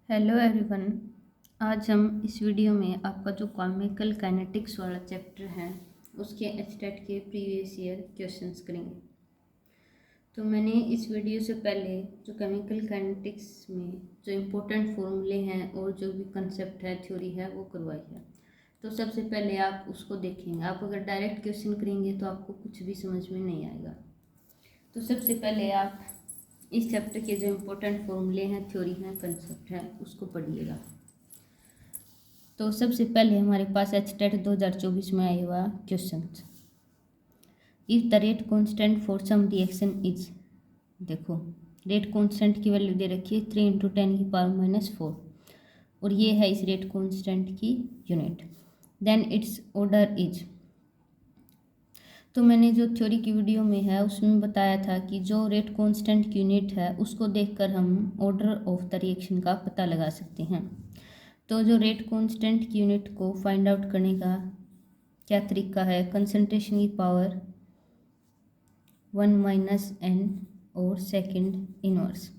Hello everyone. आज हम इस वीडियो में आपका जो केमिकल काइनेटिक्स वाला चैप्टर है उसके एचटेट के प्रीवियस ईयर क्वेश्चंस करेंगे। तो मैंने इस वीडियो से पहले जो केमिकल काइनेटिक्स में जो इम्पोर्टेंट फॉर्मूले हैं और जो भी कंसेप्ट है, थ्योरी है, वो करवाई है। तो सबसे पहले आप उसको देखेंगे। आप अगर डायरेक्ट क्वेश्चन करेंगे तो आपको कुछ भी समझ में नहीं आएगा। तो सबसे पहले आप इस चैप्टर के जो इम्पोर्टेंट फॉर्मूले हैं, थ्योरी हैं, कंसेप्ट हैं, उसको पढ़िएगा। तो सबसे पहले हमारे पास एचटेट 2024 में आया हुआ question, if the rate constant for some reaction is, देखो रेट कांस्टेंट की वैल्यू दे रखी है 3 × 10⁻⁻⁴ और ये है इस रेट कांस्टेंट की unit. Then it's order is, तो मैंने जो थ्योरी की वीडियो में है उसमें बताया था कि जो रेट कांस्टेंट की यूनिट है उसको देखकर हम ऑर्डर ऑफ द रिएक्शन का पता लगा सकते हैं। तो जो रेट कांस्टेंट की यूनिट को फाइंड आउट करने का क्या तरीका है, कंसंट्रेशन की पावर 1 - n और सेकंड इनवर्स।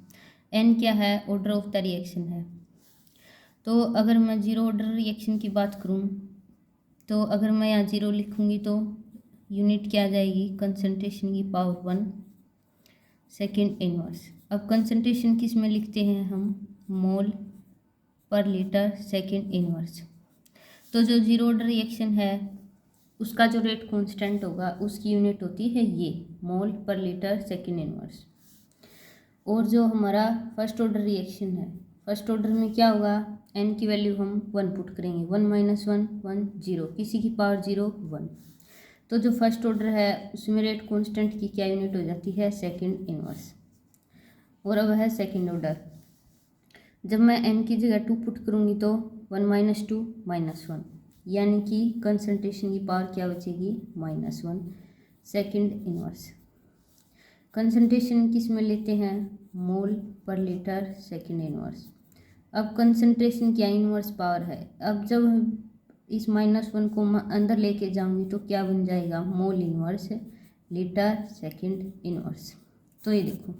n क्या है, ऑर्डर ऑफ द रिएक्शन है। तो अगर मैं जीरो ऑर्डर रिएक्शन की बात करूं तो अगर मैं यहाँ 0 लिखूंगी तो यूनिट क्या आ जाएगी, कंसंट्रेशन की पावर 1 सेकंड इनवर्स। अब कंसंट्रेशन किस में लिखते हैं हम, मोल पर लीटर सेकंड इनवर्स। तो जो जीरो ऑर्डर रिएक्शन है उसका जो रेट कांस्टेंट होगा उसकी यूनिट होती है ये मोल पर लीटर सेकंड इनवर्स। और जो हमारा फर्स्ट ऑर्डर रिएक्शन है, फर्स्ट ऑर्डर में क्या होगा, n की वैल्यू हम 1 पुट करेंगे, 1 - 1 1 0, किसी की पावर 0 1। तो जो फर्स्ट ऑर्डर है उसमें रेट कांस्टेंट की क्या यूनिट हो जाती है, सेकंड इनवर्स। और अब है सेकंड ऑर्डर, जब मैं n की जगह 2 पुट करूँगी तो 1 - 2 -1, यानी कि कंसंट्रेशन की पावर क्या बचेगी, -1 सेकंड इनवर्स। कंसंट्रेशन किस में लेते हैं, मोल पर लीटर सेकंड इनवर्स। अब कंसंट्रेशन क्या इनवर्स पावर है। अब जब इस -1 को मैं अंदर लेके जाऊंगी तो क्या बन जाएगा, mole inverse litre second inverse. तो ये देखो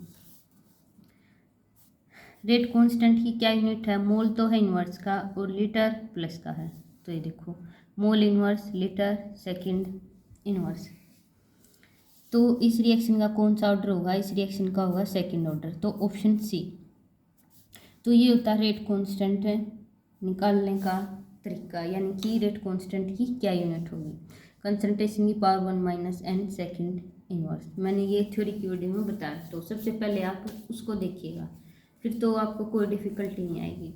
रेट कांस्टेंट की क्या यूनिट है, मोल तो है इनवर्स का और लीटर प्लस का है। तो ये देखो mole inverse litre second inverse. तो इस रिएक्शन का कौन सा ऑर्डर होगा, इस रिएक्शन का होगा सेकंड ऑर्डर, तो ऑप्शन सी। तो ये होता है रेट कांस्टेंट निकालने का तरीका, यानी कि रेट कांस्टेंट की क्या यूनिट होगी, कंसंट्रेशन की पावर 1 - n सेकंड इनवर्स। मैंने ये थ्योरी की वीडियो में बताया। तो सबसे पहले आप उसको देखिएगा, फिर तो आपको कोई डिफिकल्टी नहीं आएगी।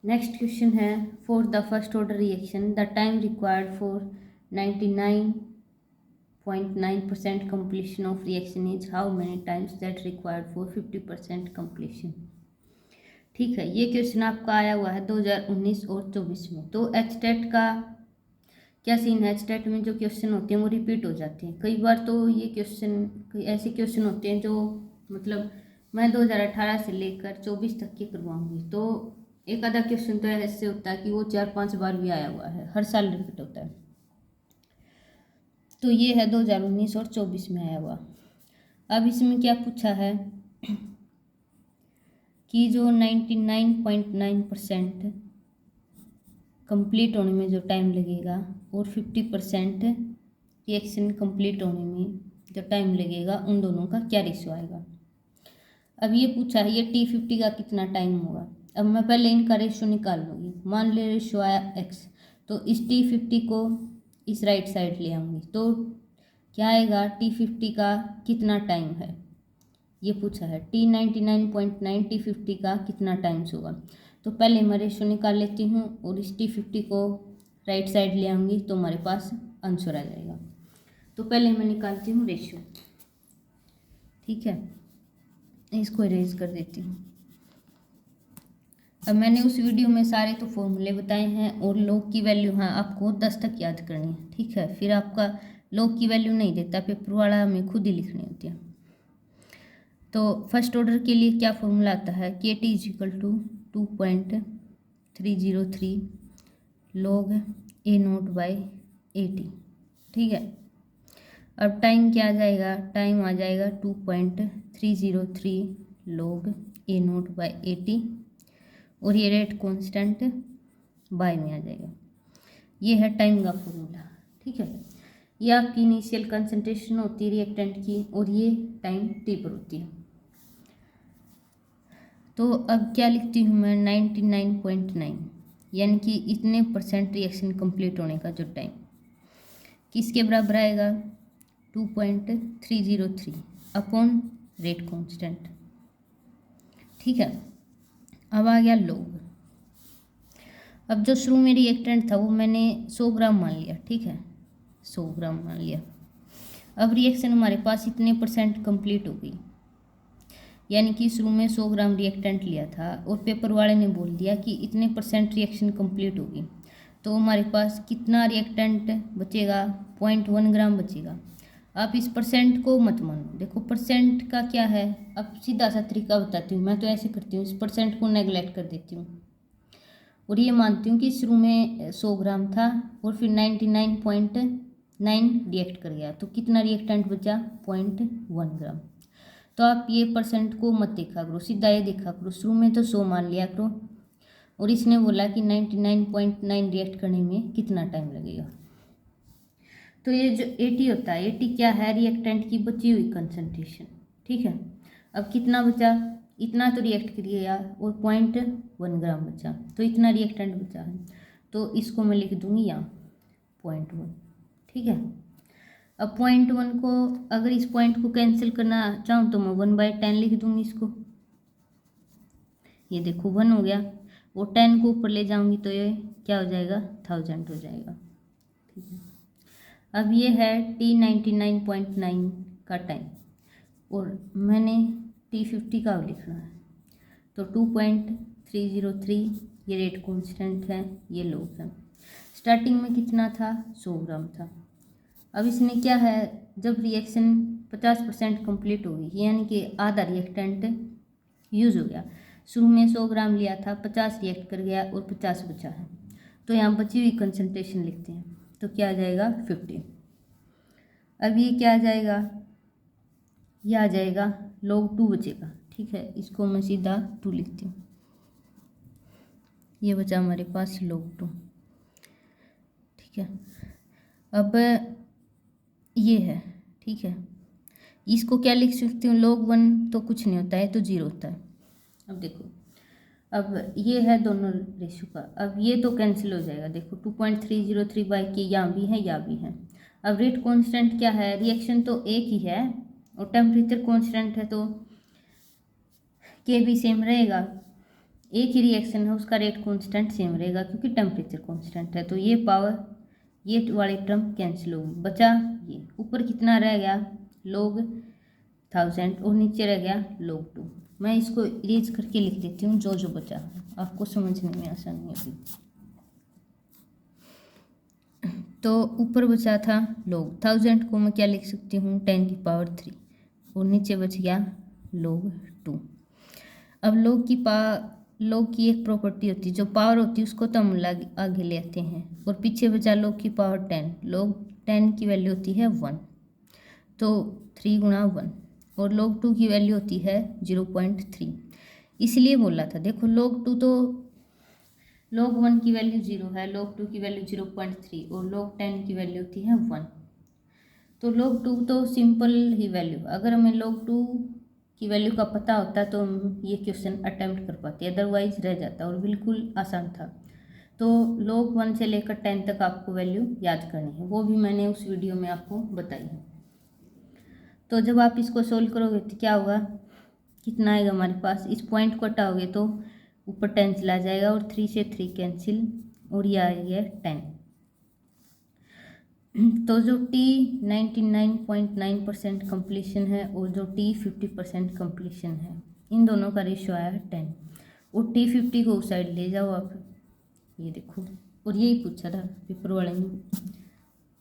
नेक्स्ट क्वेश्चन है, for the first order reaction the time required for 99.9% completion of reaction is how many times that required for 50% completion। ठीक है, ये क्वेश्चन आपका आया हुआ है 2019 और 24 में। तो एचटेट का क्या सीन है, एचटेट में जो क्वेश्चन होते हैं वो रिपीट हो जाते हैं कई बार। तो ये क्वेश्चन ऐसे क्वेश्चन होते हैं जो मतलब मैं 2018 से लेकर 24 तक के करवाऊंगी, तो एक आधा क्वेश्चन तो ऐसे होता है कि वो 4-5 बार भी आया हुआ है, हर साल रिपीट होता है। तो ये है 2019 और 24 में आया हुआ। अब इसमें क्या पूछा है कि जो 99.9% कंप्लीट होने में जो टाइम लगेगा और 50% रिएक्शन कंप्लीट होने में जो टाइम लगेगा, उन दोनों का क्या रेशियो आएगा। अब ये पूछा है ये T50 का कितना टाइम होगा। अब मैं पहले इनका रेशियो निकाल लूँगी। मान ले रेशियो आया x, तो इस T50 को इस राइट साइड ले आऊँगी तो क्या आएगा, T50 का कितना टाइम है, ये पूछा है। T99.9 T50 का कितना टाइम्स होगा। तो पहले मैं रेशियो निकाल लेती हूँ और इस T50 को राइट साइड ले आऊँगी तो हमारे पास आंसर आ जाएगा। तो पहले मैं निकालती हूँ रेशियो, ठीक है, इसको इरेज कर देती हूँ। अब मैंने उस वीडियो में सारे तो फॉर्मूले बताए हैं और लॉग की वैल्यू हाँ आपको 10 तक याद करनी है, ठीक है। फिर आपका लॉग की वैल्यू नहीं देता, पेपर वाला हमें खुद ही लिखनी होती है। तो फर्स्ट ऑर्डर के लिए क्या फॉर्मूला आता है, KT = 2.303 log A0/AT, ठीक है। अब टाइम क्या आ जाएगा, टाइम आ जाएगा 2.303 log A0/80 और ये रेट कांस्टेंट बाय में आ जाएगा। ये है टाइम का फॉर्मूला, ठीक है। ये आपकी इनिशियल कंसंट्रेशन होती है रिएक्टेंट की और ये टाइम टी पर होती है। तो अब क्या लिखती हूँ मैं, 99.9 यानी कि इतने % रिएक्शन कंप्लीट होने का जो टाइम किसके बराबर आएगा, 2.303 अपॉन रेट कांस्टेंट, ठीक है। अब आ गया लोग। अब जो शुरू में रिएक्टेंट था वो मैंने 100 ग्राम मान लिया, ठीक है, 100 ग्राम मान लिया। अब रिएक्शन हमारे पास इतने % कंप्लीट हो गई, यानी कि शुरू में 100 ग्राम रिएक्टेंट लिया था और पेपर वाले ने बोल दिया कि इतने % रिएक्शन कंप्लीट होगी, तो हमारे पास कितना रिएक्टेंट बचेगा, 0.1 ग्राम बचेगा। आप इस % को मत मानो, देखो % का क्या है, अब सीधा सा तरीका बताती हूँ। मैं तो ऐसे करती हूँ, इस % को नेगलेक्ट कर देती हूँ और ये मानती हूँ कि शुरू में 100 ग्राम था और फिर 99.9 रिएक्ट कर गया, तो कितना रिएक्टेंट बचा, 0.1 ग्राम। तो आप ये % को मत देखा करो, सीधा ये देखा करो, शुरू में तो 100 मान लिया करो और इसने बोला कि 99.9 रिएक्ट करने में कितना टाइम लगेगा। तो ये जो 80 होता है, 80 क्या है, रिएक्टेंट की बची हुई कंसंट्रेशन, ठीक है। अब कितना बचा, इतना तो रिएक्ट करिएगा और 0.1 ग्राम बचा, तो इतना रिएक्टेंट बचा है, तो इसको मैं लिख दूंगी यहाँ 0.1, ठीक है। अब 0.1 को अगर इस पॉइंट को कैंसिल करना चाहूँ तो मैं 1/10 लिख दूंगी इसको, ये देखो 1 हो गया, और 10 को ऊपर ले जाऊंगी तो ये क्या हो जाएगा, 1000 हो जाएगा, ठीक है। अब ये है T99.9 का टाइम और मैंने T50 का लिखना है, तो 2.303 ये रेट कांस्टेंट है, ये लोग है। स्टार्टिंग में कितना था, 100 ग्राम था। अब इसने क्या है, जब रिएक्शन 50% कंप्लीट होगी, यानी कि आधा रिएक्टेंट यूज़ हो गया, शुरू में 100 ग्राम लिया था, 50 रिएक्ट कर गया और 50 बचा है, तो यहाँ बची हुई कंसंट्रेशन लिखते हैं, तो क्या आ जाएगा 50। अब ये क्या आ जाएगा, ये आ जाएगा log 2 बचेगा, ठीक है, इसको मैं सीधा 2 लिखती हूँ, ये बचा हमारे पास log 2, ठीक है। अब ये है, ठीक है, इसको क्या लिख सकती हूँ, log 1 तो कुछ नहीं होता है, तो 0 होता है। अब देखो, अब ये है दोनों रेशो का, अब ये तो कैंसिल हो जाएगा, देखो 2.303 बाई के यहाँ भी है, यहाँ भी है। अब रेट कांस्टेंट क्या है, रिएक्शन तो एक ही है और टेम्परेचर कांस्टेंट है, तो के भी सेम रहेगा, एक ही रिएक्शन है उसका रेट कांस्टेंट सेम रहेगा क्योंकि टेम्परेचर कांस्टेंट है, तो ये पावर, ये वाली टर्म कैंसिल होगी, बचा ये ऊपर कितना रह गया, log 1000 और नीचे रह गया log 2। मैं इसको इरेज करके लिख देती हूँ जो जो बचा है, आपको समझने में आसानी होगी। तो ऊपर बचा था log 1000 को मैं क्या लिख सकती हूँ, 10⁻³ और नीचे बच गया log 2। अब log की एक प्रॉपर्टी होती है, जो पावर होती है उसको तो हम आगे ले आते हैं, और पीछे बचा log की पावर 10, log 10 की वैल्यू होती है 1, तो 3 गुणा 1, और log 2 की वैल्यू होती है 0.3, इसलिए बोला था। देखो log 2 तो log 1 की वैल्यू 0 है, log 2 की वैल्यू 0.3 और log 10 की वैल्यू होती है 1, तो log 2 तो सिंपल ही वैल्यू, अगर हमें log 2 की वैल्यू का पता होता तो हम ये क्वेश्चन अटेम्प्ट कर पाते, अदरवाइज रह जाता और बिल्कुल आसान था। तो log 1 से लेकर 10 तक आपको वैल्यू याद करनी है, वो भी मैंने उस वीडियो में आपको बताई है। तो जब आप इसको सोल्व करोगे तो क्या होगा, कितना आएगा हमारे पास, इस पॉइंट को हटाओगे तो ऊपर 10 चला जाएगा और 3 से 3 कैंसिल और ये आ गया 10। तो जो T99.9% कंप्लीशन है और जो T50% कंप्लीशन है, इन दोनों का रेशियो आया 10, और T50 को उस साइड ले जाओ आप, ये देखो, और यही पूछा था पेपर वाले ने,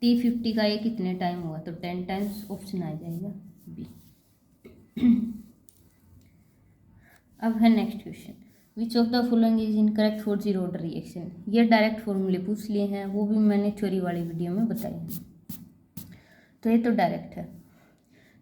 T50 का ये कितने टाइम हुआ, तो 10 टाइम्स, ऑप्शन आ जाएगा बी। अब है next question, which of the following is incorrect for zero order reaction. ये डायरेक्ट फॉर्मूले पूछ लिए हैं, वो भी मैंने थ्योरी वाली वीडियो में बताई है, तो ये तो डायरेक्ट है।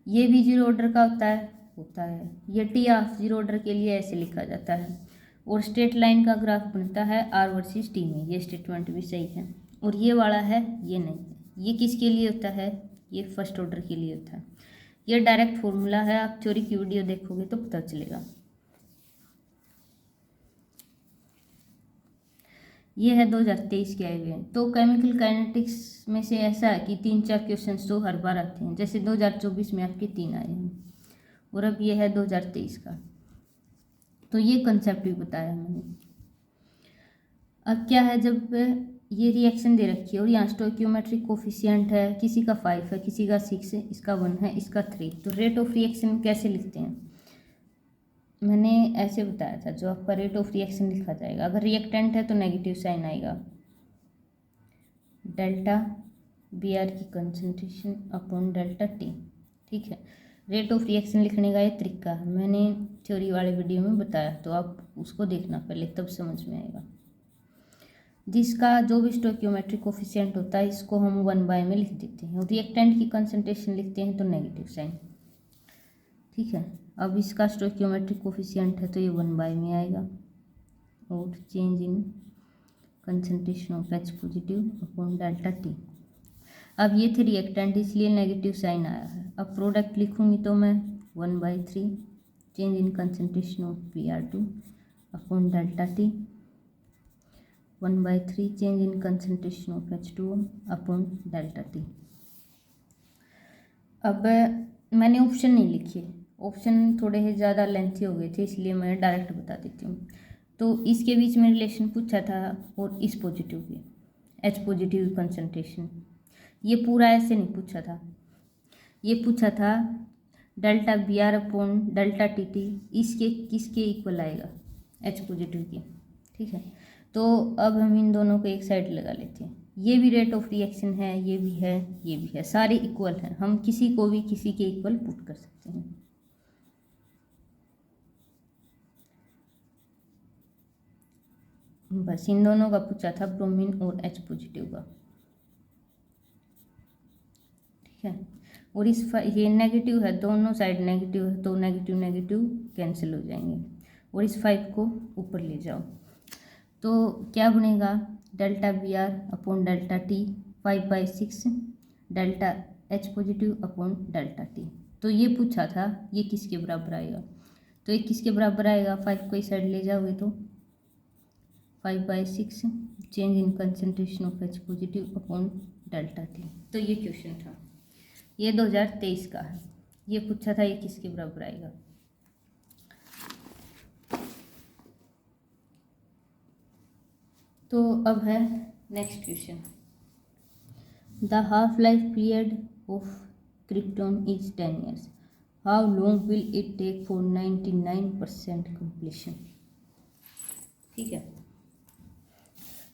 ये भी जीरो ऑर्डर का होता है होता है। ये टी ऑफ जीरो ऑर्डर के लिए ऐसे लिखा जाता है। और स्ट्रेट लाइन का ग्राफ बनता है आर वर्सेस टी में, ये स्टेटमेंट भी सही है। और ये वाला है, ये नहीं है। ये किसके लिए होता है? ये फर्स्ट ऑर्डर के लिए होता है। ये डायरेक्ट फॉर्मूला है, आप थ्योरी की वीडियो देखोगे तो पता चलेगा। ये है 2023 के आए हुए हैं। तो केमिकल काइनेटिक्स में से ऐसा है कि 3-4 क्वेश्चंस तो हर बार आते हैं, जैसे 2024 में आपके 3 आए हैं और अब ये है 2023 का। तो ये कंसेप्ट भी बताया मैंने। अब क्या है, जब ये रिएक्शन दे रखी है और यहाँ स्टोइकियोमेट्रिक कोफिशिएंट है, किसी का 5 है, किसी का 6 है, इसका 1 है, इसका 3, तो रेट ऑफ रिएक्शन कैसे लिखते हैं? मैंने ऐसे बताया था, जो आपका रेट ऑफ रिएक्शन लिखा जाएगा, अगर रिएक्टेंट है तो नेगेटिव साइन आएगा, डेल्टा बी आर की कंसंट्रेशन अपॉन डेल्टा टी। ठीक है, रेट ऑफ रिएक्शन लिखने का ये तरीका है, मैंने थ्योरी वाले वीडियो में बताया, तो आप उसको देखना पहले, तब समझ में आएगा। जिसका जो भी स्टोइकियोमेट्रिक कोफिशिएंट होता है, इसको हम 1/, में लिख देते हैं, और रिएक्टेंट की कंसंट्रेशन लिखते हैं तो नेगेटिव साइन। ठीक है, अब इसका स्टोइकियोमेट्रिक कोफिशिएंट है तो ये 1/, में आएगा, और change in concentration of H positive upon delta T. अब ये थे रिएक्टेंट, इसलिए नेगेटिव साइन आया है। अब प्रोडक्ट लिखूंगी तो मैं 1/3 change in concentration of Br2 upon delta T, 1/3 change in concentration of H2O upon delta T. अब मैंने ऑप्शन नहीं लिखे, ऑप्शन थोड़े ज़्यादा लेंथी हो गए थे, इसलिए मैं डायरेक्ट बता देती हूँ। तो इसके बीच में रिलेशन पूछा था, और इस पॉजिटिव की H पॉजिटिव कंसंट्रेशन, ये पूरा ऐसे नहीं पूछा था, ये पूछा था delta B R upon delta T T, इसके किसके इक्वल आएगा? H पॉजिटिव की। ठीक है, तो अब हम इन दोनों को एक साइड लगा लेते हैं। ये भी रेट ऑफ रिएक्शन है, ये भी है, ये भी है, सारे इक्वल हैं, हम किसी को भी किसी के इक्वल पुट कर सकते हैं। बस इन दोनों का पूछा था, ब्रोमीन और H पॉजिटिव का। ठीक है, और ये नेगेटिव है, दोनों साइड नेगेटिव है, तो नेगेटिव नेगेटिव कैंसिल हो जाएंगे, और इस 5 को ऊपर ले जाओ, तो क्या बनेगा? Delta B R upon delta T 5/6 delta H positive upon delta T. तो ये पूछा था, ये किसके बराबर आएगा? तो ये किसके बराबर आएगा? 5 को इस साइड ले जाओगे तो 5/6 change in concentration of H positive upon delta T. तो ये क्वेश्चन था, ये 2023 का है, ये पूछा था ये किसके बराबर आएगा। तो अब है next question, the half life period of krypton is 10 years, how long will it take for 99% completion. ठीक है,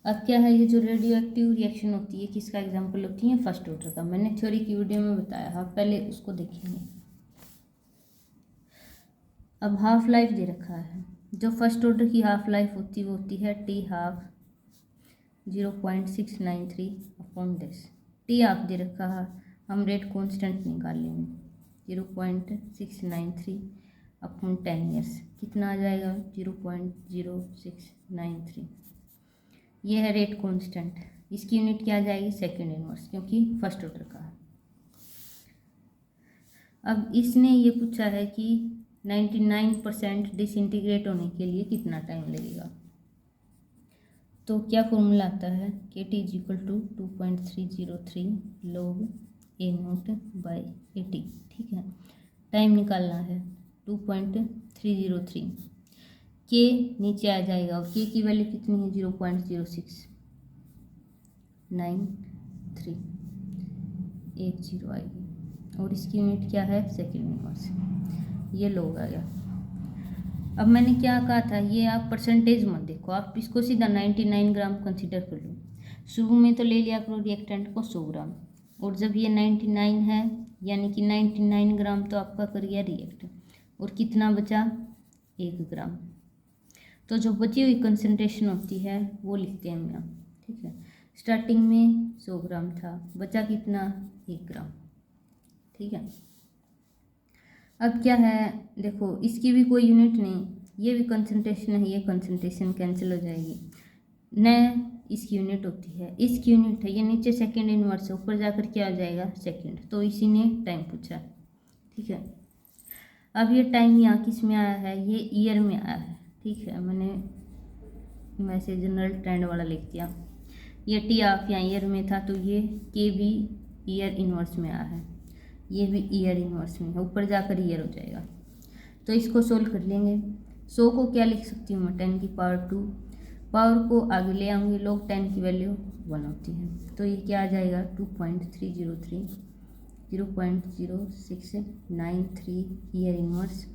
अब क्या है, ये जो रेडियो एक्टिव रिएक्शन होती है, किसका एग्जाम्पल होती है? फर्स्ट ऑर्डर का। मैंने थ्योरी की वीडियो में बताया, आप पहले उसको देखेंगे। अब हाफ लाइफ दे रखा है, जो फर्स्ट ऑर्डर की हाफ लाइफ होती है वो होती है T half 0.693 upon this. T half दे रखा है, हम रेट कॉन्स्टेंट निकाल लेंगे 0.693 अपॉन 10 years, कितना आ जाएगा? 0.0693। ये है रेट कांस्टेंट, इसकी यूनिट क्या आ जाएगी? सेकंड इनवर्स, क्योंकि फर्स्ट ऑर्डर का है। अब इसने ये पूछा है कि 99% डिसइंटीग्रेट होने के लिए कितना टाइम लगेगा। तो क्या फॉर्मूला आता है? KT is equal to 2.303 log A0/80। ठीक है, टाइम निकालना है 2.303, के नीचे आ जाएगा, और के की वैल्यू कितनी है? 0.069380 आएगी, और इसकी यूनिट क्या है? Second inverse. ये लोग आ गया। अब मैंने क्या कहा था, ये आप परसेंटेज मत देखो, आप इसको सीधा 99 ग्राम कंसिडर कर लो। शुरू में तो ले लिया करो रिएक्टेंट को 100 ग्राम, और जब ये 99 है, यानी कि 99 ग्राम तो आपका कर गया रिएक्ट, और कितना बचा? 1 ग्राम। तो जो बची हुई कंसंट्रेशन होती है वो लिखते हैं हम यहाँ। ठीक है, स्टार्टिंग में 100 ग्राम था, बचा कितना? 1 ग्राम। ठीक है, अब क्या है, देखो इसकी भी कोई यूनिट नहीं, ये भी कंसंट्रेशन है, ये कंसंट्रेशन कैंसिल हो जाएगी, न इसकी यूनिट होती है, इसकी यूनिट है, ये नीचे सेकंड इनवर्स है, ऊपर जाकर क्या हो जाएगा सेकंड, तो इसी ने टाइम पूछा। ठीक है, अब ये टाइम यहाँ किस में आया है, ये ईयर में आया है। ठीक है, मैंने वैसे जनरल ट्रेंड वाला लिख दिया, ये टी ऑफ यहाँ ईयर में था, तो ये के भी ईयर इनवर्स में आया है, ये भी ईयर इनवर्स में है, ऊपर जाकर ईयर हो जाएगा। तो इसको सोल्व कर लेंगे। 100 को क्या लिख सकती हूँ मैं, 10 की पावर 2, पावर को आगे ले आऊँगी, log 10 की वैल्यू 1 होती है, तो ये क्या आ जाएगा 2.303 0.0693 ईयर इनवर्स।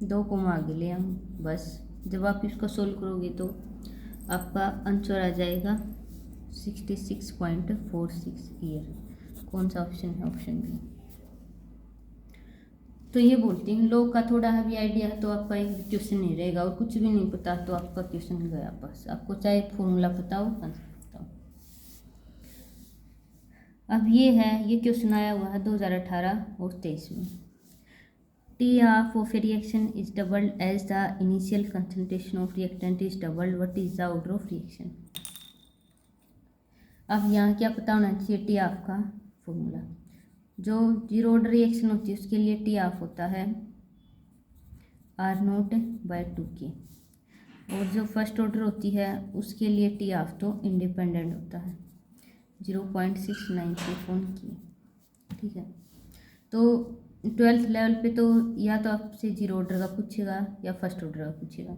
2 को मैं आगे ले आऊँ, बस जब आप इसको सोल्व करोगे तो आपका आंसर आ जाएगा 66.46 ईयर। कौन सा ऑप्शन है, ऑप्शन बी। तो ये बोलती हूँ लोग का थोड़ा भी आइडिया है तो आपका एक क्वेश्चन नहीं रहेगा, और कुछ भी नहीं पता तो आपका क्वेश्चन गया बस, आपको चाहे फॉर्मूला पता हो आंसर पता हो। अब ये है, ये क्वेश्चन आया हुआ है 2018 और 23 में। T of a reaction is doubled as the initial concentration of reactant is doubled. What is the order of reaction? अब यहाँ क्या पता होना चाहिए, टी ऑफ का फॉर्मूला। जो जीरो ऑर्डर रिएक्शन होती है उसके लिए टी ऑफ होता है R0/2K, और जो फर्स्ट ऑर्डर होती है उसके लिए टी ऑफ तो इंडिपेंडेंट होता है 0.693 K। ठीक है, तो 12th लेवल पे तो या तो आपसे जीरो ऑर्डर का पूछेगा या फर्स्ट ऑर्डर का पूछेगा।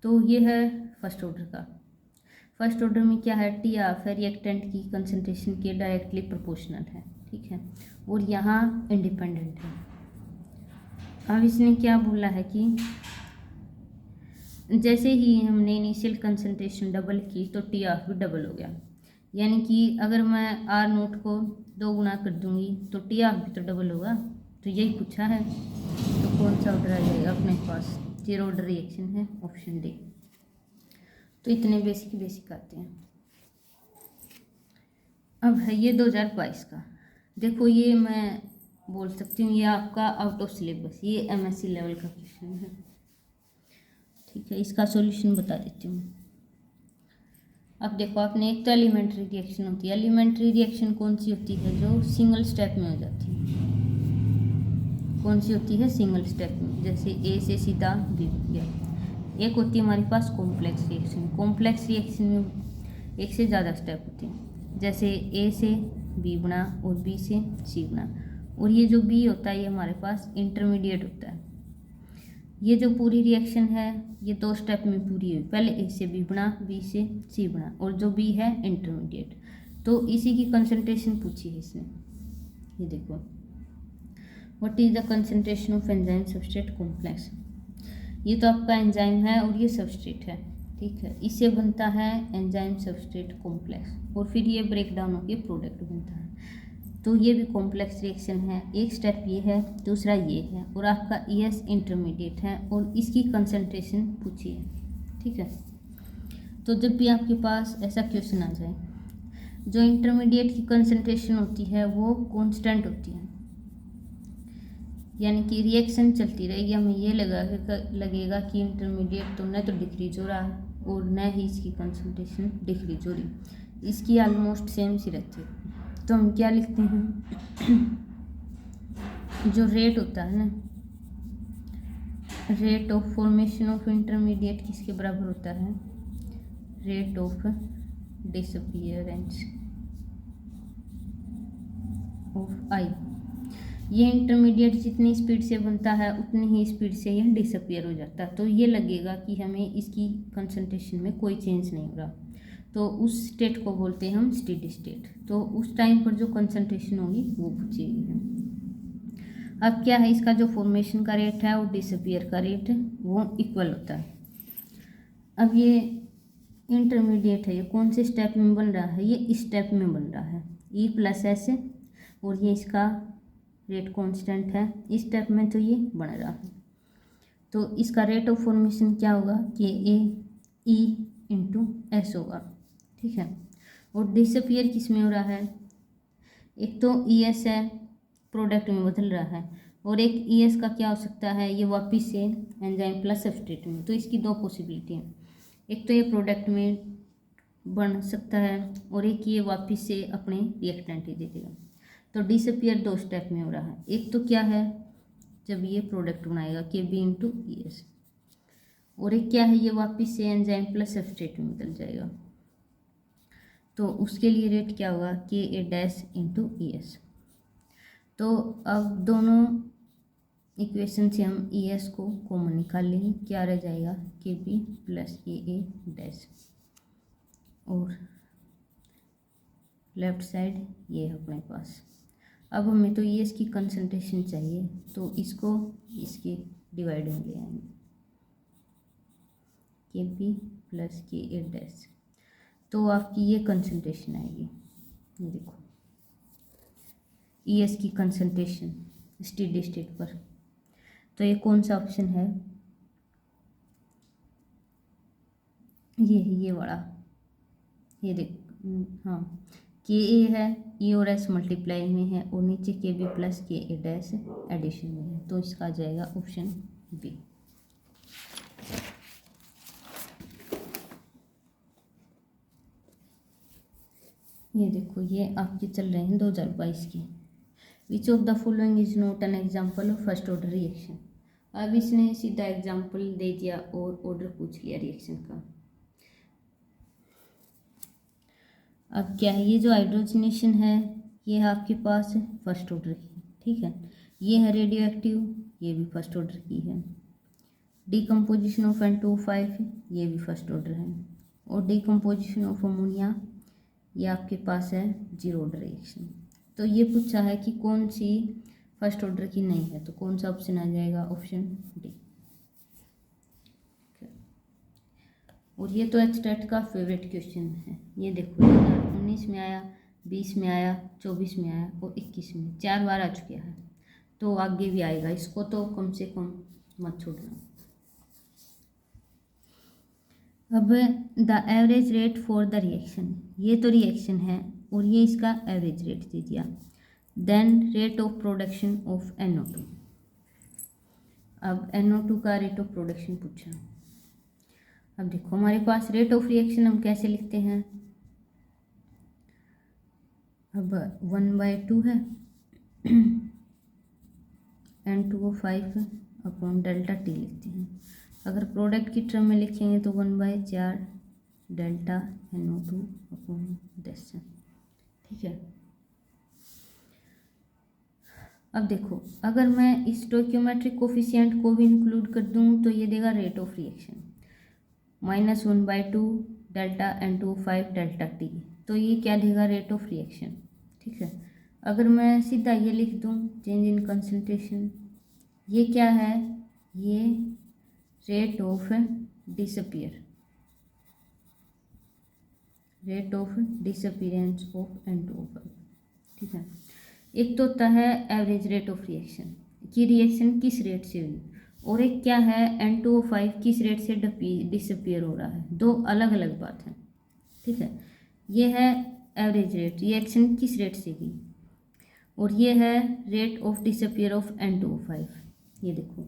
तो ये है फर्स्ट ऑर्डर का। फर्स्ट ऑर्डर में क्या है, टी ऑफ है रिएक्टेंट की कंसंट्रेशन के डायरेक्टली प्रोपोर्शनल है। ठीक है, और यहाँ इंडिपेंडेंट है। अब इसने क्या बोला है कि जैसे ही हमने इनिशियल कंसंट्रेशन डबल की तो टी ऑफ भी डबल हो गया, यानी कि अगर मैं R0 को 2 गुना कर दूंगी तो टी ऑफ भी तो डबल होगा। तो यही पूछा है, तो कौन सा ऑर्डर आ जाएगा अपने पास, जीरो ऑर्डर रिएक्शन है, ऑप्शन डी। तो इतने बेसिक आते हैं। अब है ये 2022 का, देखो ये मैं बोल सकती हूँ ये आपका आउट ऑफ सिलेबस, ये MSc लेवल का क्वेश्चन है। ठीक है, इसका सॉल्यूशन बता देती हूँ। अब देखो, आपने एक तो एलिमेंट्री रिएक्शन होती है, एलिमेंट्री रिएक्शन कौन सी होती है, जो सिंगल स्टेप में हो जाती है। कौन सी होती है, सिंगल स्टेप में, जैसे ए से सीधा बी गया। एक होती है हमारे पास कॉम्प्लेक्स रिएक्शन, कॉम्प्लेक्स रिएक्शन में एक से ज़्यादा स्टेप होते हैं, जैसे ए से बी बना और बी से सी बना, और ये जो बी होता है ये हमारे पास इंटरमीडिएट होता है। ये जो पूरी रिएक्शन है ये 2 स्टेप में पूरी हुई, पहले ए से बी बना, बी से सी बना, और जो बी है इंटरमीडिएट, तो इसी की कंसंट्रेशन पूछी है इसने। ये देखो, what is the concentration of enzyme substrate complex. ये तो आपका एंजाइम है और ये सबस्ट्रेट है। ठीक है, इससे बनता है एंजाइम सबस्ट्रेट कॉम्प्लेक्स, और फिर ये ब्रेक डाउन होकर प्रोडक्ट बनता है। तो ये भी कॉम्प्लेक्स रिएक्शन है, एक स्टेप ये है, दूसरा ये है, और आपका ES इंटरमीडिएट है, और इसकी कंसंट्रेशन पूछी है। ठीक है, तो जब भी आपके पास ऐसा क्वेश्चन आ जाए, जो इंटरमीडिएट की कंसंट्रेशन होती है वो कांस्टेंट होती है, यानी कि रिएक्शन चलती रहेगी, हमें ये लगेगा कि इंटरमीडिएट तो न तो डिक्रीज हो रहा है और न ही इसकी कंसंट्रेशन डिक्रीज हो रही, इसकी ऑलमोस्ट सेम सी रहती है। तो हम क्या लिखते हैं, जो रेट होता है ना, rate of formation of intermediate किसके बराबर होता है, रेट ऑफ डिसअपीयरेंस ऑफ आई। ये इंटरमीडिएट जितनी स्पीड से बनता है उतनी ही स्पीड से यह डिसअपीयर हो जाता है, तो ये लगेगा कि हमें इसकी कंसंट्रेशन में कोई चेंज नहीं हो रहा, तो उस स्टेट को बोलते हैं हम स्टेडी स्टेट। तो उस टाइम पर जो कंसंट्रेशन होगी वो पूछेगी। अब क्या है, इसका जो फॉर्मेशन का रेट है और डिसअपीयर का रेट वो इक्वल होता है। अब ये इंटरमीडिएट है, ये कौन से स्टेप में बन रहा है, ये स्टेप में बन रहा है, E+S, और ये इसका रेट कांस्टेंट है, इस स्टेप में तो ये बन रहा है। तो इसका रेट ऑफ फॉर्मेशन क्या होगा, KAE/S होगा। ठीक है, और डिसअपीयर किस में हो रहा है, एक तो ES है, प्रोडक्ट में बदल रहा है, और एक ES का क्या हो सकता है, ये वापस से एंजाइम प्लस सबस्ट्रेट में। तो इसकी दो पॉसिबिलिटी हैं, एक तो ये प्रोडक्ट में बन सकता है और एक ये वापस से अपने रिएक्टेंट ही दे देगा। तो डिसअपियर दो स्टेप में हो रहा है। एक तो क्या है, जब ये प्रोडक्ट बनाएगा KB इंटू ES, और एक क्या है, ये वापस से एंजाइम प्लस सबस्ट्रेट में बदल जाएगा। तो उसके लिए रेट क्या होगा, KA डैश इंटू ES। तो अब दोनों इक्वेशन से हम ES को कॉमन निकाल लेंगे, क्या रह जाएगा, KB प्लस KA डैश, और लेफ्ट साइड ये है अपने पास। अब हमें तो ES की कंसंट्रेशन चाहिए, तो इसको इसके डिवाइड में ले आएंगे, KB प्लस KA डैश, तो आपकी ये कंसंट्रेशन आएगी। ये देखो ES की कंसंट्रेशन स्टेडी स्टेट पर। तो ये कौन सा ऑप्शन है, ये वाला, ये देख, हाँ KA है, E और S मल्टीप्लाई में है, और नीचे KB plus KA dash addition में है। तो इसका आ जाएगा ऑप्शन B। ये देखो ये आपके चल रहे हैं 2022 के। Which of the following is not an example of first order reaction. अब इसने सीधा एग्जाम्पल दे दिया और ऑर्डर पूछ लिया रिएक्शन का। अब क्या है, ये जो हाइड्रोजनेशन है ये है आपके पास फर्स्ट ऑर्डर की, ठीक है। ये है रेडियो एक्टिव, ये भी फर्स्ट ऑर्डर की है। डिकम्पोजिशन ऑफ N2O5 ये भी फर्स्ट ऑर्डर है, और डिकम्पोजिशन ऑफ अमोनिया ये आपके पास है जीरो ऑर्डर रिएक्शन। तो ये पूछा है कि कौन सी फर्स्ट ऑर्डर की नहीं है, तो कौन सा ऑप्शन आ जाएगा, ऑप्शन D। और ये तो एचटेट का फेवरेट क्वेश्चन है। ये देखो 2019 में आया, 20 में आया, 24 में आया और 21 में 4 बार आ चुका है, तो आगे भी आएगा, इसको तो कम से कम मत छोड़ना। अब the average rate for the reaction, ये तो रिएक्शन है और ये इसका एवरेज रेट दे दिया। Then rate of production of NO2। अब NO2 का रेट ऑफ प्रोडक्शन पूछा। अब देखो हमारे पास रेट ऑफ रिएक्शन हम कैसे लिखते हैं, अब 1/2 है N2O5 अपॉन डेल्टा T लिखते हैं। अगर प्रोडक्ट की टर्म में लिखेंगे तो 1/4 डेल्टा NO2 अपॉन 10, ठीक है। अब देखो अगर मैं इस स्टोइकियोमेट्रिक कोफिशिएंट को भी इंक्लूड कर दूं तो ये देगा rate of reaction -1/2 delta N2O5 delta T, तो ये क्या देगा, रेट ऑफ रिएक्शन, ठीक है। अगर मैं सीधा ये लिख दूं चेंज इन कंसंट्रेशन, ये क्या है, ये rate of disappear, rate of disappearance of N2O5, ठीक है। एक तो होता है एवरेज रेट ऑफ रिएक्शन कि रिएक्शन किस रेट से हुई, और एक क्या है N2O5 किस रेट से डिसअपियर हो रहा है, दो अलग अलग बात है, ठीक है। ये है एवरेज रेट, रिएक्शन किस रेट से की, और ये है rate of disappear of N2O5। ये देखो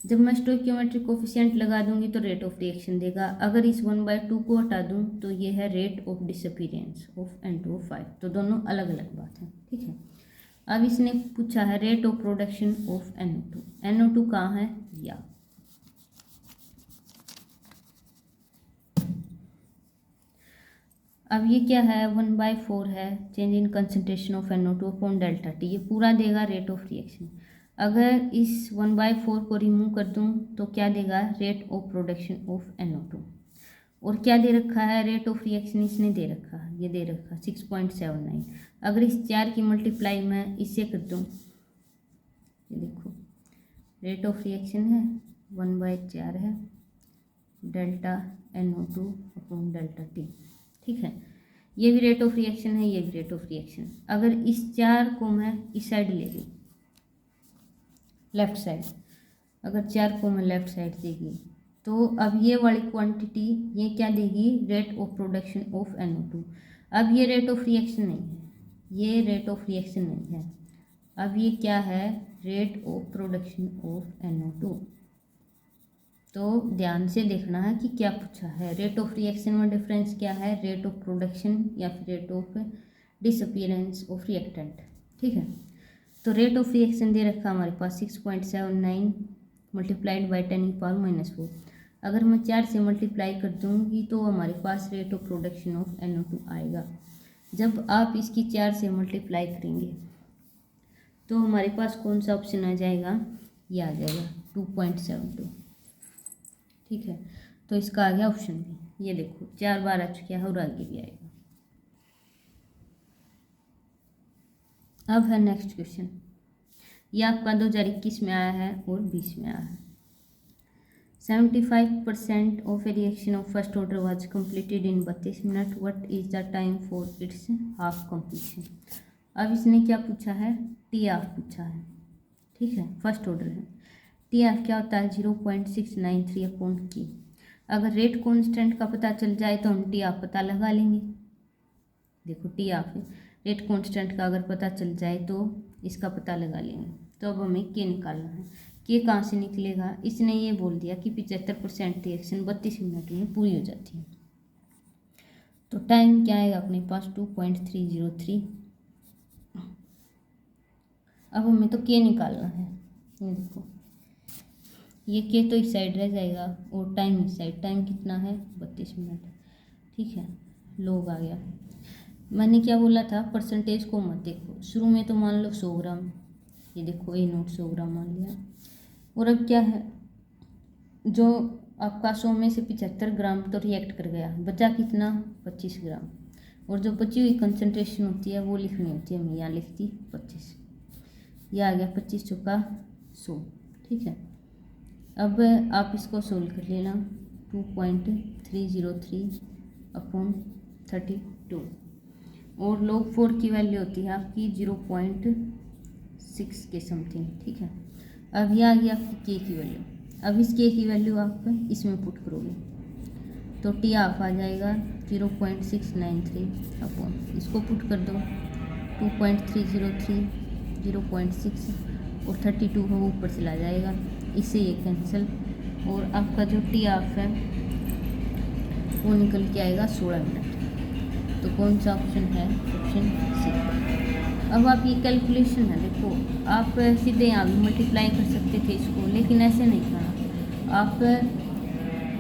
जब मैं स्टोइकियोमेट्रिक कोफिशिएंट लगा दूंगी तो रेट ऑफ रिएक्शन देगा, अगर इस 1/2 को हटा दूं तो ये है rate of disappearance of N2O5, तो दोनों अलग अलग बात है, ठीक है। अब इसने पूछा है rate of production of NO2। NO2 कहाँ है, या अब ये क्या है 1/4 है change in concentration of NO2 upon delta T, ये पूरा देगा रेट ऑफ रिएक्शन। अगर इस 1/4 को रिमूव कर दूं तो क्या देगा, rate of production of NO2, और क्या दे रखा है, रेट ऑफ रिएक्शन इसने दे रखा है, ये दे रखा 6.79। अगर इस 4 की मल्टीप्लाई मैं इससे कर दूं, ये देखो रेट ऑफ रिएक्शन है 1/4 है delta NO2 upon delta T, ठीक है। ये भी रेट ऑफ रिएक्शन है, ये भी रेट ऑफ रिएक्शन। अगर इस 4 को मैं इस साइड ले लूँ लेफ्ट साइड, अगर 4 को मैं लेफ्ट साइड देगी तो अब ये वाली क्वांटिटी ये क्या देगी, rate of production of NO2। अब ये रेट ऑफ रिएक्शन नहीं है, ये रेट ऑफ रिएक्शन नहीं है, अब ये क्या है, rate of production of NO2। तो ध्यान से देखना है कि क्या पूछा है। रेट ऑफ रिएक्शन में डिफरेंस क्या है, रेट ऑफ प्रोडक्शन या फिर rate of disappearance of reactant. ठीक है, तो रेट ऑफ रिएक्शन दे रखा हमारे पास 6.79 मल्टीप्लाइड बाई 10⁻⁻4। अगर मैं 4 से मल्टीप्लाई कर दूंगी तो हमारे पास rate of production of NO2 आएगा। जब आप इसकी 4 से मल्टीप्लाई करेंगे तो हमारे पास कौन सा ऑप्शन आ जाएगा, ये आ जाएगा 2.72। ठीक है, तो इसका आ गया ऑप्शन बी। ये देखो 4 बार आ चुका है और आगे भी आएगा। अब है नेक्स्ट क्वेश्चन, ये आपका 2021 में आया है और 20 में आया है। 75% of A reaction of first order was completed in 32 minute, what is the time for its half completion. अब इसने क्या पूछा है, टी हाफ पूछा है। ठीक है, फर्स्ट ऑर्डर है। टी हाफ क्या होता है, 0.693 अपॉन के। अगर रेट कॉन्स्टेंट का पता चल जाए तो हम टी हाफ पता लगा लेंगे। देखो टी हाफ है, रेट कॉन्स्टेंट का अगर पता चल जाए तो इसका पता लगा लेंगे। तो अब हमें के निकालना है। के कहाँ से निकलेगा, इसने ये बोल दिया कि 75% रिएक्शन 32 मिनट में पूरी हो जाती है। तो टाइम क्या आएगा अपने पास, 2.303। अब हमें तो के निकालना है। ये देखो ये के तो इस साइड रह जाएगा और टाइम इस साइड। टाइम कितना है, 32 मिनट। ठीक है, लोग आ गया। मैंने क्या बोला था, परसेंटेज को मत देखो। शुरू में तो मान लो 100 ग्राम, ये देखो ए नोट 100 ग्राम मान लिया। और अब क्या है, जो आपका 100 में से 75 ग्राम तो रिएक्ट कर गया, बचा कितना, 25 ग्राम। और जो बची हुई कंसनट्रेशन होती है वो लिखनी होती है, मैं यहाँ लिखती 25। यह आ गया 25 चौका 100। ठीक है, अब आप इसको सोल्व कर लेना, 2.303 अपॉन 32। और log 4 की वैल्यू होती है आपकी 0.6 के समथिंग। ठीक है, अब ये आ गया आपकी के की वैल्यू। अब इस के की वैल्यू आप इसमें पुट करोगे तो टी हाफ आ जाएगा 0.693 अपॉन, इसको पुट कर दो 2.303 0.6 और 32 है वो ऊपर चला जाएगा, इससे ये कैंसिल। और आपका जो टी हाफ है वो निकल के आएगा 16 मिनट। तो कौन सा ऑप्शन है, ऑप्शन सी। अब आप ये कैलकुलेशन है, देखो आप सीधे यहाँ भी मल्टीप्लाई कर सकते थे इसको, लेकिन ऐसे नहीं करना। आप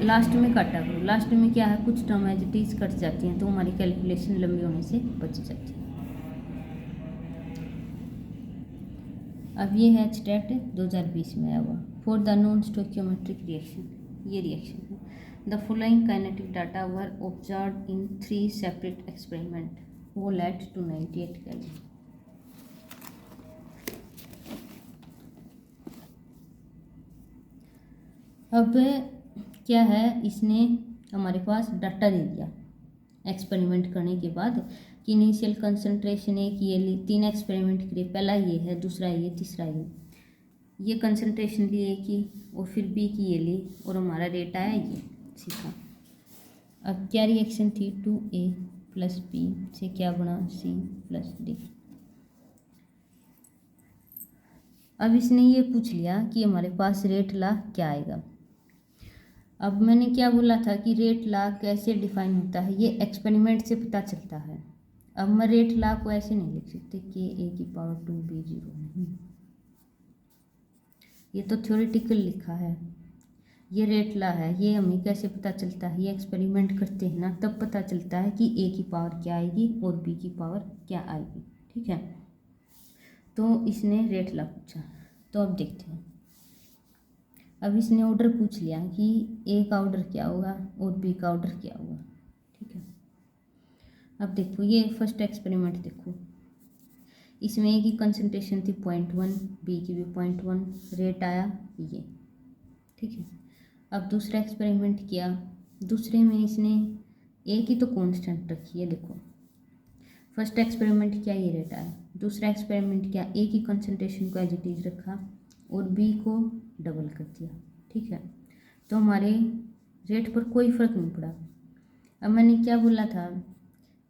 लास्ट में काटा करो। लास्ट में क्या है, कुछ term as it is cut जाती हैं तो हमारी कैलकुलेशन लंबी होने से बच जाती है। अब ये है स्टेट 2020 में आया हुआ, for the non stoichiometric reaction. ये रिएक्शन है। The following kinetic data were observed in 3 separate experiment, all at 298 kelvin. अब क्या है, इसने हमारे पास डाटा दे दिया एक्सपेरिमेंट करने के बाद कि इनिशियल कंसंट्रेशन एक ये ली। 3 एक्सपेरिमेंट करे, पहला ये है, दूसरा ये, तीसरा ये कंसंट्रेशन ली ए की और फिर बी की ये ली और हमारा रेट आया ये सीखा। अब क्या रिएक्शन थी, 2A + B से क्या बना, C + D। अब इसने ये पूछ लिया कि हमारे पास रेट ला क्या आएगा। अब मैंने क्या बोला था कि रेट ला कैसे डिफाइन होता है, ये एक्सपेरिमेंट से पता चलता है। अब मैं रेट ला को ऐसे नहीं लिख सकती कि a⁻2b 0 नहीं, ये तो थ्योरेटिकल लिखा है। ये रेट ला है, ये हमें कैसे पता चलता है, ये एक्सपेरिमेंट करते हैं ना तब पता चलता है कि a की पावर क्या आएगी और b की पावर क्या आएगी। ठीक है, तो इसने रेट ला पूछा। तो अब देखते हैं, अब इसने ऑर्डर पूछ लिया कि ए का ऑर्डर क्या होगा और बी का ऑर्डर क्या होगा। ठीक है, अब देखो ये फर्स्ट एक्सपेरिमेंट देखो, इसमें ए की कंसंट्रेशन थी 0.1, बी की भी 0.1, रेट आया ये। ठीक है, अब दूसरा एक्सपेरिमेंट किया, दूसरे में इसने ए की तो कांस्टेंट रखी है। देखो फर्स्ट एक्सपेरिमेंट किया, ये रेट आया। दूसरा एक्सपेरिमेंट किया, ए की कंसंट्रेशन को एज इट इज रखा और बी को डबल कर दिया। ठीक है, तो हमारे रेट पर कोई फ़र्क नहीं पड़ा। अब मैंने क्या बोला था,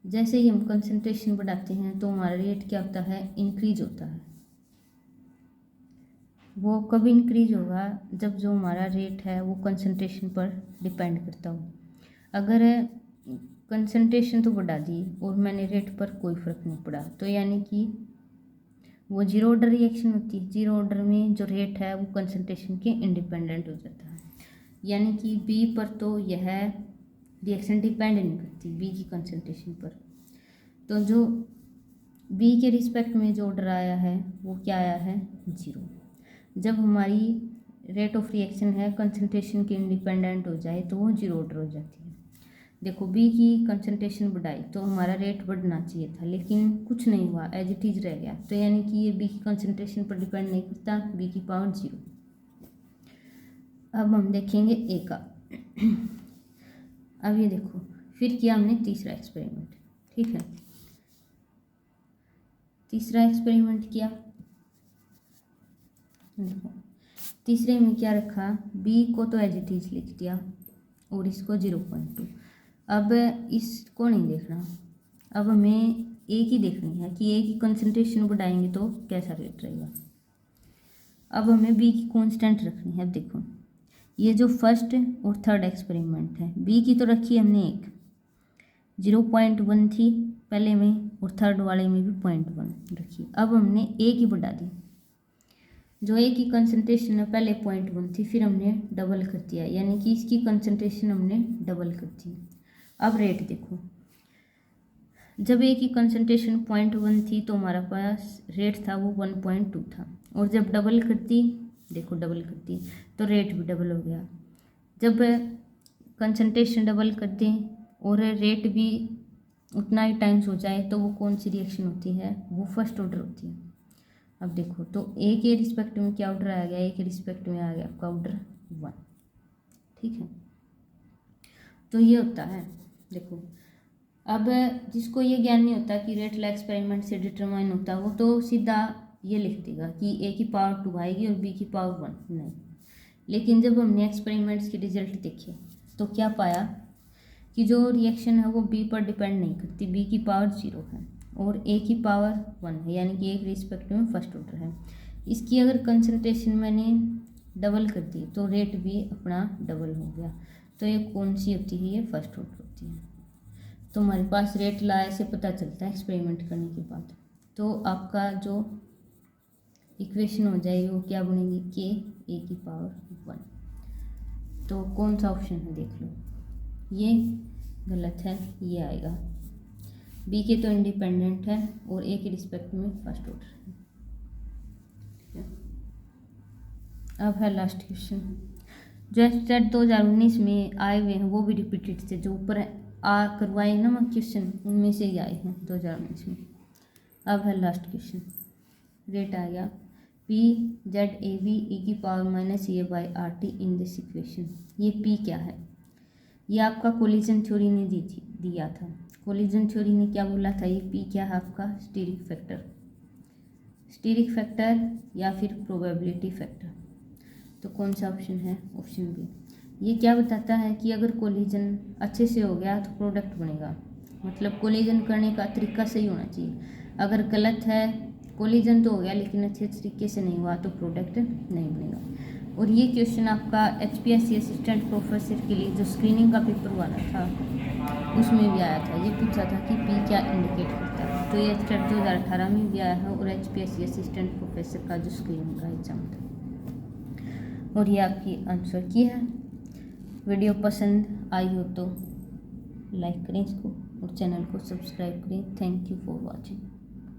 जैसे ही हम कंसंट्रेशन बढ़ाते हैं तो हमारा रेट क्या होता है, इंक्रीज होता है। वो कब इंक्रीज होगा, जब जो हमारा रेट है वो कंसंट्रेशन पर डिपेंड करता हो। अगर कंसंट्रेशन तो बढ़ा दी और मैंने रेट पर कोई फ़र्क नहीं पड़ा, तो यानी कि वो जीरो ऑर्डर रिएक्शन होती है। जीरो ऑर्डर में जो रेट है वो कंसंट्रेशन के इंडिपेंडेंट हो जाता है, यानी कि बी पर तो यह रिएक्शन डिपेंड नहीं करती बी की कंसंट्रेशन पर। तो जो बी के रिस्पेक्ट में जो ऑर्डर आया है वो क्या आया है, जीरो। जब हमारी रेट ऑफ रिएक्शन है कंसंट्रेशन के इंडिपेंडेंट हो जाए तो वो जीरो ऑर्डर हो जाती है। देखो बी की कंसंट्रेशन बढ़ाई तो हमारा रेट बढ़ना चाहिए था, लेकिन कुछ नहीं हुआ, एज इट इज रह गया। तो यानी कि ये बी की कंसंट्रेशन पर डिपेंड नहीं करता, बी की पावर जीरो। अब हम देखेंगे ए का। अब ये देखो, फिर किया हमने तीसरा एक्सपेरिमेंट, ठीक है। तीसरा एक्सपेरिमेंट किया, देखो तीसरे में क्या रखा, बी को तो एज इट इज लिख दिया और इसको 0.2। अब इसको नहीं देखना, अब हमें ए की देखनी है कि ए की कंसंट्रेशन बढ़ाएंगे तो कैसा रेट रहेगा। अब हमें बी की कांस्टेंट रखनी है। अब देखो ये जो फर्स्ट और थर्ड एक्सपेरिमेंट है, बी की तो रखी हमने एक 0.1 थी पहले में और थर्ड वाले में भी 0.1 रखी। अब हमने ए की बढ़ा दी, जो ए की कंसंट्रेशन है पहले 0.1 थी, फिर हमने डबल कर दिया, यानी कि इसकी कंसंट्रेशन हमने डबल कर दी। अब रेट देखो, जब ए की कंसंट्रेशन 0.1 थी तो हमारा पास रेट था वो 1.2 था, और जब डबल करती, देखो डबल करती तो रेट भी डबल हो गया। जब कंसंट्रेशन डबल कर दें और रेट भी उतना ही टाइम्स हो जाए तो वो कौन सी रिएक्शन होती है, वो फर्स्ट ऑर्डर होती है। अब देखो तो ए के रिस्पेक्ट में क्या ऑर्डर आ गया, ए के रिस्पेक्ट में आ गया आपका ऑर्डर 1, ठीक है। तो ये होता है, देखो अब जिसको ये ज्ञान नहीं होता कि रेट ला एक्सपेरिमेंट से डिटरमाइन होता है, वो तो सीधा ये लिख देगा कि ए की पावर 2 आएगी और बी की पावर 1 नहीं। लेकिन जब हमने एक्सपेरिमेंट्स के रिजल्ट देखे तो क्या पाया कि जो रिएक्शन है वो बी पर डिपेंड नहीं करती, बी की पावर 0 है और ए की पावर 1 है, यानी कि एक रिस्पेक्ट में फर्स्ट ऑर्डर है। इसकी अगर कंसंट्रेशन मैंने डबल कर दी तो रेट भी अपना डबल हो गया। तो ये कौन सी होती है, ये फर्स्ट ऑर्डर होती है। तो हमारे पास रेट ला ऐसे पता चलता है एक्सपेरिमेंट करने के बाद। तो आपका जो इक्वेशन हो जाएगी वो क्या बनेगी, के ए की पावर 1। तो कौन सा ऑप्शन है देख लो, ये गलत है, ये आएगा। बी के तो इंडिपेंडेंट है और ए के रिस्पेक्ट में फर्स्ट ऑर्डर है, ठीक है। अब है लास्ट क्वेश्चन, जो स्टेट 2019 में आए हुए हैं वो भी रिपीटेड थे, जो ऊपर करवाए ना मैं क्वेश्चन उनमें से ही आए हैं 2019 में। अब है लास्ट क्वेश्चन, रेट आ गया P Z A B E की power -a/RT in this equation. ये पी क्या है, ये आपका कोलिजन थ्योरी ने दिया था। कोलिजन थ्योरी ने क्या बोला था, ये पी क्या है आपका, स्टीरिक फैक्टर, स्टीरिक फैक्टर या फिर प्रोबेबिलिटी फैक्टर। तो कौन सा ऑप्शन है, ऑप्शन बी। ये क्या बताता है कि अगर कोलिजन अच्छे से हो गया तो प्रोडक्ट बनेगा, मतलब कोलिजन करने का तरीका सही होना चाहिए। अगर गलत है, कोलिजन तो हो गया लेकिन अच्छे तरीके से नहीं हुआ तो प्रोडक्ट नहीं बनेगा। और ये क्वेश्चन आपका HPSC असिस्टेंट प्रोफेसर के लिए जो स्क्रीनिंग का पेपर वाला था उसमें भी आया था। ये पूछा था कि पी क्या इंडिकेट करता है। तो ये स्टेट 2018 में भी आया है और HPSC असिस्टेंट प्रोफेसर का जो स्क्रीनिंग का एग्जाम था, और ये आपकी आंसर की है। वीडियो पसंद आई हो तो लाइक करें इसको और चैनल को सब्सक्राइब करें। Thank you for watching.